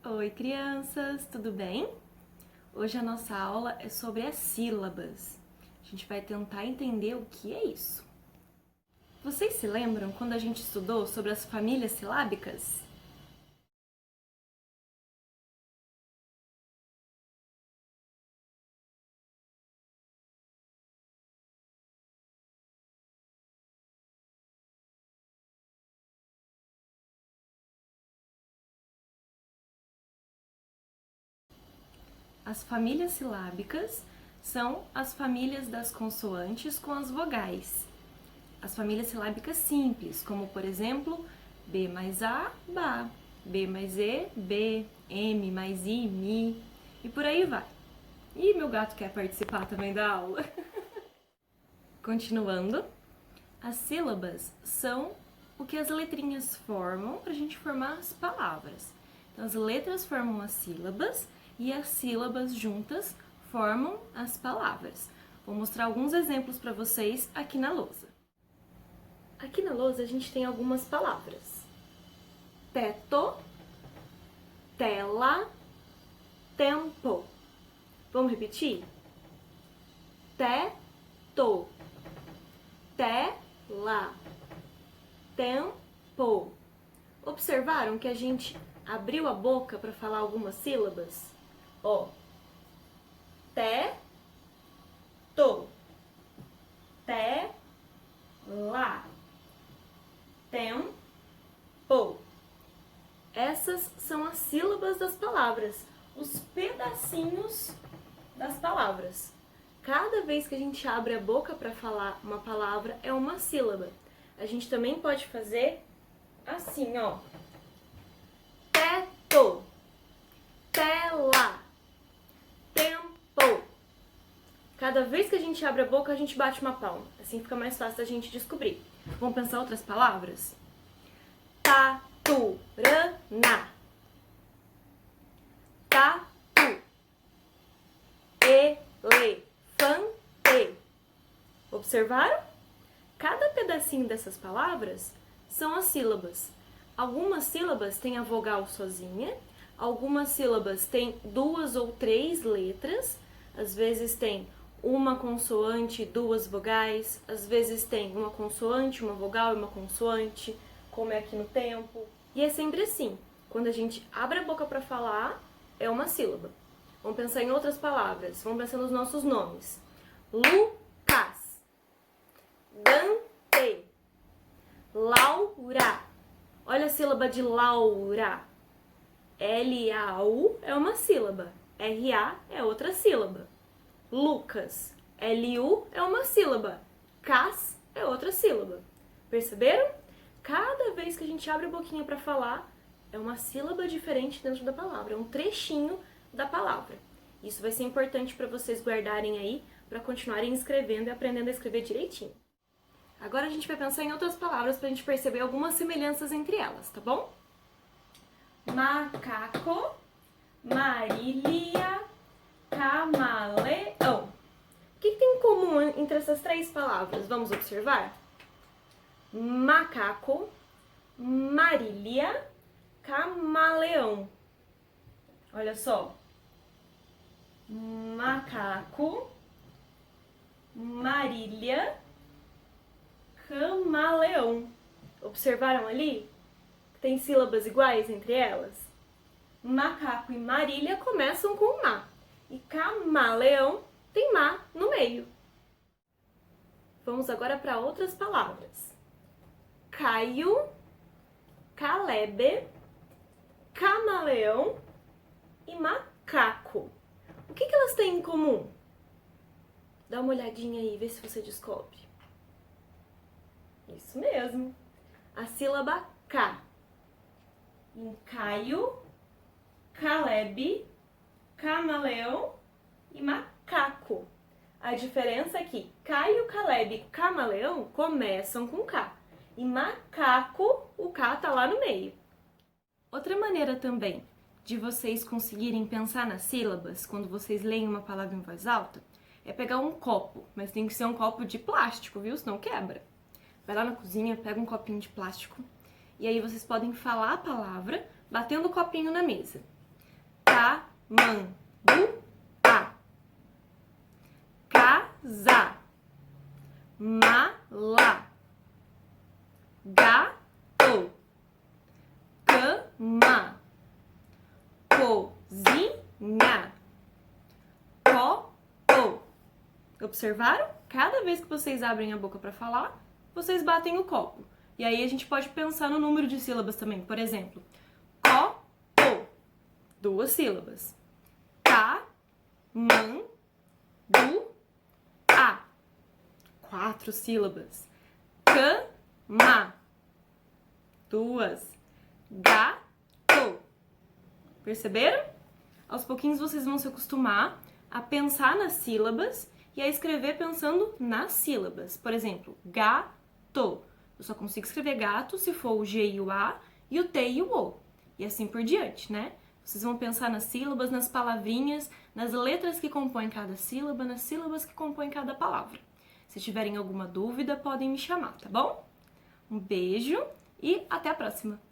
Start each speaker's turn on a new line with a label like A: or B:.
A: Oi, crianças, tudo bem? Hoje a nossa aula é sobre as sílabas. A gente vai tentar entender o que é isso. Vocês se lembram quando a gente estudou sobre as famílias silábicas? As famílias silábicas são as famílias das consoantes com as vogais. As famílias silábicas simples, como por exemplo, B mais A, Bá, B mais E, B, M mais I, Mi, e por aí vai. E meu gato quer participar também da aula. Continuando, as sílabas são o que as letrinhas formam para a gente formar as palavras. Então, as letras formam as sílabas e as sílabas juntas formam as palavras. Vou mostrar alguns exemplos para vocês aqui na lousa. Aqui na lousa a gente tem algumas palavras. Teto, tela, tempo. Vamos repetir? Teto, tela, tempo. Observaram que a gente abriu a boca para falar algumas sílabas? Ó, teto, tela, tempo. Essas são as sílabas das palavras, os pedacinhos das palavras. Cada vez que a gente abre a boca para falar uma palavra, é uma sílaba. A gente também pode fazer assim, ó. Teto, tela, tempo. Cada vez que a gente abre a boca, a gente bate uma palma. Assim fica mais fácil da gente descobrir. Vamos pensar outras palavras? Taturana, tatu, elefante. Observaram? Cada pedacinho dessas palavras são as sílabas. Algumas sílabas têm a vogal sozinha, algumas sílabas têm 2 ou 3 letras, às vezes tem uma consoante e 2 vogais, às vezes tem uma consoante, uma vogal e uma consoante, como é aqui no tempo. E é sempre assim, quando a gente abre a boca para falar, é uma sílaba. Vamos pensar em outras palavras, vamos pensar nos nossos nomes. Lucas, Dante, Laura. Olha a sílaba de Laura. L-A-U é uma sílaba, R-A é outra sílaba. Lucas, L-U é uma sílaba, Cas é outra sílaba. Perceberam? Cada vez que a gente abre a boquinha para falar, é uma sílaba diferente dentro da palavra, é um trechinho da palavra. Isso vai ser importante para vocês guardarem aí, para continuarem escrevendo e aprendendo a escrever direitinho. Agora a gente vai pensar em outras palavras para a gente perceber algumas semelhanças entre elas, tá bom? Macaco, Marília, camaleão. O que tem em comum entre essas 3 palavras? Vamos observar? Macaco, Marília, camaleão. Olha só. Macaco, Marília, camaleão. Observaram ali? Tem sílabas iguais entre elas? Macaco e Marília começam com Ma. E camaleão tem Ma no meio. Vamos agora para outras palavras. Caio, Caleb, camaleão e macaco. O que elas têm em comum? Dá uma olhadinha aí, vê se você descobre. Isso mesmo. A sílaba K. Em Caio, Caleb, camaleão e macaco. A diferença é que Caio, Caleb e camaleão começam com K. E macaco, o K tá lá no meio. Outra maneira também de vocês conseguirem pensar nas sílabas quando vocês leem uma palavra em voz alta é pegar um copo, mas tem que ser um copo de plástico, viu? Senão quebra. Vai lá na cozinha, pega um copinho de plástico E aí vocês podem falar a palavra batendo o copinho na mesa. Tamanduá. Casa. Mala. Gato. Cama. Cozinha. Copo. Observaram? Cada vez que vocês abrem a boca para falar, vocês batem o copo. E aí a gente pode pensar no número de sílabas também. Por exemplo, copo, 2 sílabas. Tamanduá, 4 sílabas. Cama, 2. Gato. Perceberam? Aos pouquinhos vocês vão se acostumar a pensar nas sílabas e a escrever pensando nas sílabas. Por exemplo, gato. Eu só consigo escrever gato se for o G e o A e o T e o O. E assim por diante, né? Vocês vão pensar nas sílabas, nas palavrinhas, nas letras que compõem cada sílaba, nas sílabas que compõem cada palavra. Se tiverem alguma dúvida, podem me chamar, tá bom? Um beijo e até a próxima!